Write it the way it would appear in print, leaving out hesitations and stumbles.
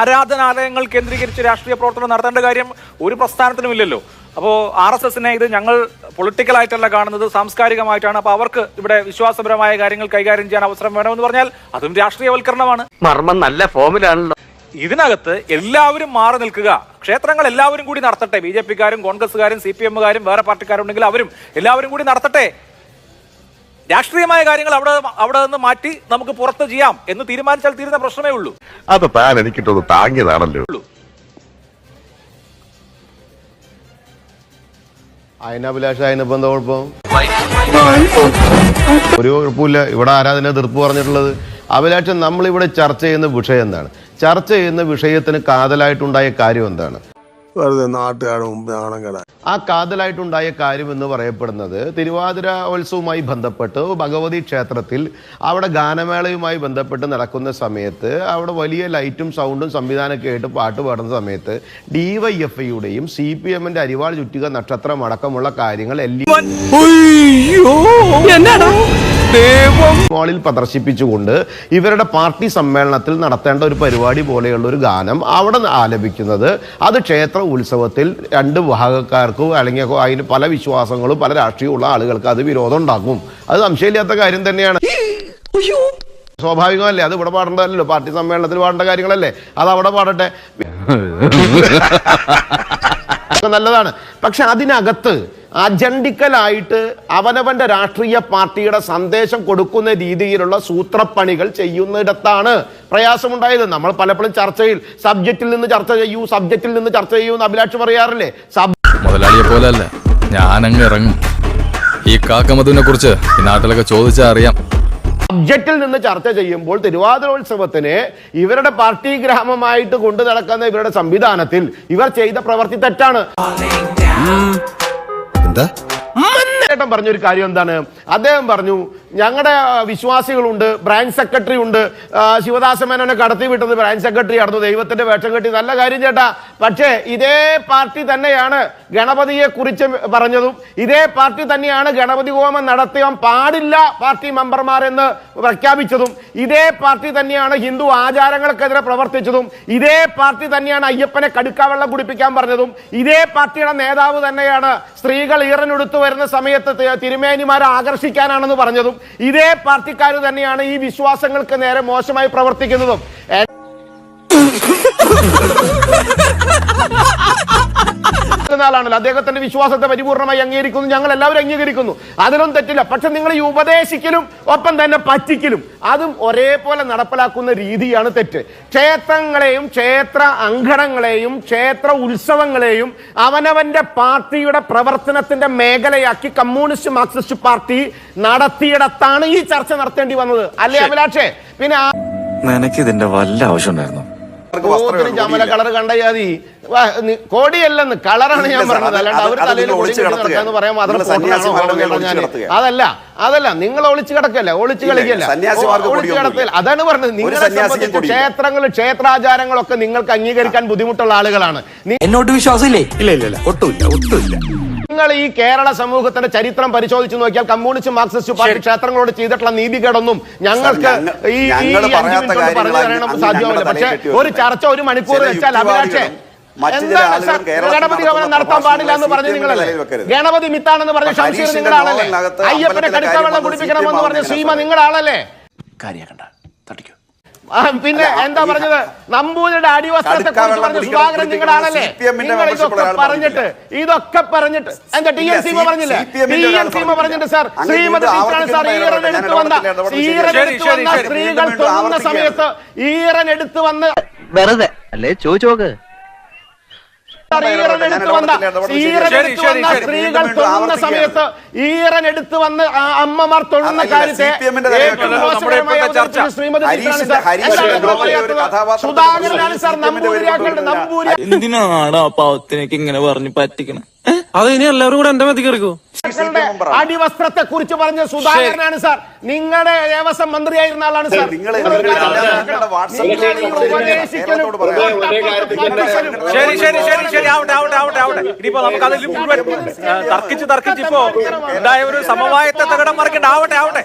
ആരാധനാലയങ്ങൾ കേന്ദ്രീകരിച്ച് രാഷ്ട്രീയ പ്രവർത്തനം നടത്തേണ്ട കാര്യം ഒരു പ്രസ്ഥാനത്തിനുമില്ലല്ലോ. അപ്പോൾ RSSനെ ഇത് ഞങ്ങൾ പൊളിറ്റിക്കലായിട്ടല്ല കാണുന്നത്, സാംസ്കാരികമായിട്ടാണ്. അപ്പോൾ അവർക്ക് ഇവിടെ വിശ്വാസപരമായ കാര്യങ്ങൾ കൈകാര്യം ചെയ്യാൻ അവസരം വേണമെന്ന് പറഞ്ഞാൽ അതും രാഷ്ട്രീയവൽക്കരണമാണ്. മർമ്മം നല്ല ഫോമിലാണല്ലോ. ഇതിനകത്ത് എല്ലാവരും മാറി നിൽക്കുക, ക്ഷേത്രങ്ങൾ എല്ലാവരും കൂടി നടത്തട്ടെ. BJP-കാരും കോൺഗ്രസ്സുകാരും CPM-കാരും വേറെ പാർട്ടിക്കാരുണ്ടെങ്കിൽ അവരും എല്ലാവരും കൂടി നടത്തട്ടെ. രാഷ്ട്രീയമായ കാര്യങ്ങൾ അവിടെ നിന്ന് മാറ്റി നമുക്ക് പുറത്ത് ചെയ്യാം എന്ന് തീരുമാനിച്ചാൽ തീരുന്ന പ്രശ്നമേ ഉള്ളൂ. അത് താൻ എനിക്കിട്ടൊന്ന് താങ്ങിയതാണല്ലോ. അതിനഭിലാഷ അതിനിപ്പോ എന്താ കുഴപ്പം? ഒരു കുഴപ്പമില്ല. ഇവിടെ ആരാ അതിനെ തീർപ്പ് പറഞ്ഞിട്ടുള്ളത്? അഭിലാഷൻ, നമ്മളിവിടെ ചർച്ച ചെയ്യുന്ന വിഷയം എന്താണ്? ചർച്ച ചെയ്യുന്ന വിഷയത്തിന് കാതലായിട്ടുണ്ടായ കാര്യം എന്താണ്? ആ കാതലായിട്ടുണ്ടായ കാര്യം എന്ന് പറയപ്പെടുന്നത് തിരുവാതിര ഉത്സവവുമായി ബന്ധപ്പെട്ട് ഭഗവതി ക്ഷേത്രത്തിൽ അവിടെ ഗാനമേളയുമായി ബന്ധപ്പെട്ട് നടക്കുന്ന സമയത്ത് അവിടെ വലിയ ലൈറ്റും സൗണ്ടും സംവിധാനമൊക്കെ ആയിട്ട് പാട്ട് പാടുന്ന സമയത്ത് DYFIയുടെയും CPM-ന്റെ അരിവാൾ ചുറ്റുക നക്ഷത്രം അടക്കമുള്ള കാര്യങ്ങൾ മോളിൽ പ്രദർശിപ്പിച്ചുകൊണ്ട് ഇവരുടെ പാർട്ടി സമ്മേളനത്തിൽ നടത്തേണ്ട ഒരു പരിപാടി പോലെയുള്ള ഒരു ഗാനം അവിടെ ആലപിക്കുന്നത് അത് ക്ഷേത്ര ഉത്സവത്തിൽ രണ്ട് വിഭാഗക്കാർക്കും അല്ലെങ്കിൽ അതിന് പല വിശ്വാസങ്ങളും പല രാഷ്ട്രീയമുള്ള ആളുകൾക്ക് അത് വിരോധം ഉണ്ടാക്കും. അത് സംശയമില്ലാത്ത കാര്യം തന്നെയാണ്. സ്വാഭാവികമല്ലേ? അത് ഇവിടെ പാടേണ്ടതല്ലോ, പാർട്ടി സമ്മേളനത്തിൽ പാടേണ്ട കാര്യങ്ങളല്ലേ, അത് അവിടെ പാടട്ടെ, നല്ലതാണ്. പക്ഷെ അതിനകത്ത് അജണ്ടിക്കലായിട്ട് അവനവന്റെ രാഷ്ട്രീയ പാർട്ടിയുടെ സന്ദേശം കൊടുക്കുന്ന രീതിയിലുള്ള സൂത്രപ്പണികൾ ചെയ്യുന്നിടത്താണ് പ്രയാസമുണ്ടായത്. നമ്മൾ പലപ്പോഴും ചർച്ചയിൽ സബ്ജക്റ്റിൽ നിന്ന് ചർച്ച ചെയ്യൂ എന്ന് അഭിലാഷ് പറയാറില്ലേ? മുതലാളിയെ പോലല്ല ഞാനങ്ങ് ഇറങ്ങും. ഈ കാക്കമധുവിനെ കുറിച്ച് ഈ നാട്ടിലൊക്കെ ചോദിച്ചാൽ അറിയാം. സബ്ജക്റ്റിൽ നിന്ന് ചർച്ച ചെയ്യുമ്പോൾ തിരുവാതിരോത്സവത്തിന് ഇവരുടെ പാർട്ടി ഗ്രാമമായിട്ട് കൊണ്ടു നടക്കുന്ന ഇവരുടെ സംവിധാനത്തിൽ ഇവർ ചെയ്ത പ്രവൃത്തി തെറ്റാണ്. ചേട്ടൻ പറഞ്ഞൊരു കാര്യം എന്താണ്? അദ്ദേഹം പറഞ്ഞു ഞങ്ങളുടെ വിശ്വാസികളുണ്ട്, ബ്രാഞ്ച് സെക്രട്ടറി ഉണ്ട്, ശിവദാസ മേനോനെ കടത്തി വിട്ടത് ബ്രാഞ്ച് സെക്രട്ടറി ആയിരുന്നു, ദൈവത്തിന്റെ വേഷം കെട്ടി. നല്ല കാര്യം ചേട്ടാ. പക്ഷേ ഇതേ പാർട്ടി തന്നെയാണ് ഗണപതിയെ കുറിച്ച് പറഞ്ഞതും, ഇതേ പാർട്ടി തന്നെയാണ് ഗണപതി ഹോമം നടത്താൻ പാടില്ല പാർട്ടി മെമ്പർമാരെന്ന് പ്രഖ്യാപിച്ചതും, ഇതേ പാർട്ടി തന്നെയാണ് ഹിന്ദു ആചാരങ്ങൾക്കെതിരെ പ്രവർത്തിച്ചതും, ഇതേ പാർട്ടി തന്നെയാണ് അയ്യപ്പനെ കടുക്കാവെള്ളം കുടിപ്പിക്കാൻ പറഞ്ഞതും, ഇതേ പാർട്ടിയുടെ നേതാവ് തന്നെയാണ് സ്ത്രീകൾ ഈറനെടുത്തു വരുന്ന സമയത്ത് തിരുമേനിമാരെ ആകർഷിക്കാനാണെന്ന് പറഞ്ഞതും, ഇതേ പാർട്ടിക്കാർ തന്നെയാണ് ഈ വിശ്വാസങ്ങൾക്ക് നേരെ മോശമായി പ്രവർത്തിക്കുന്നതും. അദ്ദേഹത്തിന്റെ വിശ്വാസത്തെ പരിപൂർണമായി അംഗീകരിക്കുന്നു, ഞങ്ങൾ എല്ലാവരും അംഗീകരിക്കുന്നു, അതിലും തെറ്റില്ല. പക്ഷെ നിങ്ങൾ ഈ ഉപദേശിക്കലും ഒപ്പം തന്നെ പറ്റിക്കലും അതും ഒരേപോലെ നടപ്പിലാക്കുന്ന രീതിയാണ് തെറ്റ്. ക്ഷേത്രങ്ങളെയും ക്ഷേത്ര അങ്കണങ്ങളെയും ക്ഷേത്ര ഉത്സവങ്ങളെയും അവനവന്റെ പാർട്ടിയുടെ പ്രവർത്തനത്തിന്റെ മേഖലയാക്കി കമ്മ്യൂണിസ്റ്റ് മാർക്സിസ്റ്റ് പാർട്ടി നടത്തിയിടത്താണ് ഈ ചർച്ച നടത്തേണ്ടി വന്നത്, അല്ലേ അഭിലാഷേ? പിന്നെ നിനക്ക് ഇതിന്റെ വല്ല ആവശ്യം ഉണ്ടായിരുന്നു? ചമല കളർ കണ്ടയാതി കോടിയല്ലെന്ന് കളറാണ് ഞാൻ പറഞ്ഞത്, അല്ലാണ്ട് അവർ തലയിൽ നടക്കാന്ന് പറയാൻ മാത്രം. അതല്ല നിങ്ങൾ ഒളിച്ചു കിടക്കല്ല, ഒളിച്ചു കളിക്കല്ല, ഒളിച്ചു കിടത്തില്ല. അതാണ് പറഞ്ഞത്. നിങ്ങളെ സംബന്ധിച്ച് ക്ഷേത്രങ്ങളും ക്ഷേത്രാചാരങ്ങളൊക്കെ നിങ്ങൾക്ക് അംഗീകരിക്കാൻ ബുദ്ധിമുട്ടുള്ള ആളുകളാണ്. എന്നോട് വിശ്വാസമില്ലേ? ഇല്ല, ഒട്ടുമില്ല. നിങ്ങൾ ഈ കേരള സമൂഹത്തിന്റെ ചരിത്രം പരിശോധിച്ച് നോക്കിയാൽ കമ്മ്യൂണിസ്റ്റ് മാർക്സിസ്റ്റ് പാർട്ടി ക്ഷേത്രങ്ങളോട് ചെയ്തിട്ടുള്ള നീതികേടൊന്നും ഞങ്ങൾക്ക് ഈ 5 മിനിറ്റ് കൊണ്ട് പറഞ്ഞു തരണം സാധ്യമല്ല. പക്ഷെ ഒരു ചർച്ച 1 മണിക്കൂർ വെച്ചാൽ അഭിലാഷേ ഗണപതി ഹോമം നടത്താൻ പാടില്ല എന്ന് പറഞ്ഞു നിങ്ങളല്ലേ? ഗണപതി മിത്താണെന്ന് പറഞ്ഞ ഷംസീർ നിങ്ങളാണല്ലേ? അയ്യപ്പനെ കടുക്കാവെള്ളം കുടിപ്പിക്കണമെന്ന് പറഞ്ഞ സീമ നിങ്ങളാളല്ലേ? പിന്നെ എന്താ പറഞ്ഞത്? നമ്പൂതിരിയുടെ അടിവസ്ത്രത്തെ കുറിച്ച് പറഞ്ഞ സുധാകരൻ നിങ്ങളാണല്ലേ? നിങ്ങൾ ഇതൊക്കെ പറഞ്ഞിട്ട് എന്താ TN പറഞ്ഞില്ലേ? TN പറഞ്ഞിട്ട് സാർ ശ്രീമതി ടീച്ചറാണ് സാർ ഈറനെടുത്ത് വന്ന സ്ത്രീകൾ തൊഴുന്ന സമയത്ത് ഈറനെടുത്ത് വന്ന് വെറുതെ അല്ലേ ചോദിച്ചോക്ക് സ്ത്രീകൾ തൊഴുന്ന സമയത്ത് ഈറനെടുത്ത് വന്ന് അമ്മമാർ തൊഴുന്ന കാര്യത്തെ സുധാകരനാണ് സാർ നമ്പൂതിരിയാക്കളുടെ നമ്പൂരി. എന്തിനാണ് ആ പാവത്തിനേക്ക് ഇങ്ങനെ പറഞ്ഞു പറ്റിക്കണം? അത് ഇനി എല്ലാവരും കൂടെ എന്റെ മതി കയറിക്കോ. അടിവസ്ത്രത്തെ കുറിച്ച് പറഞ്ഞ സുധാകരനാണ് സാർ. നിങ്ങളുടെ ദേവസ്വം മന്ത്രിയായിരുന്ന ആളാണ് സാർ. ശരി ആവട്ടെ. ഇനിയിപ്പോ നമുക്ക് അതിൽ മുഴുവൻ തർക്കിച്ച് ഇപ്പോ ഉണ്ടായ ഒരു സമവായത്തെ തകിടം മറിക്കണ്ട. ആവട്ടെ.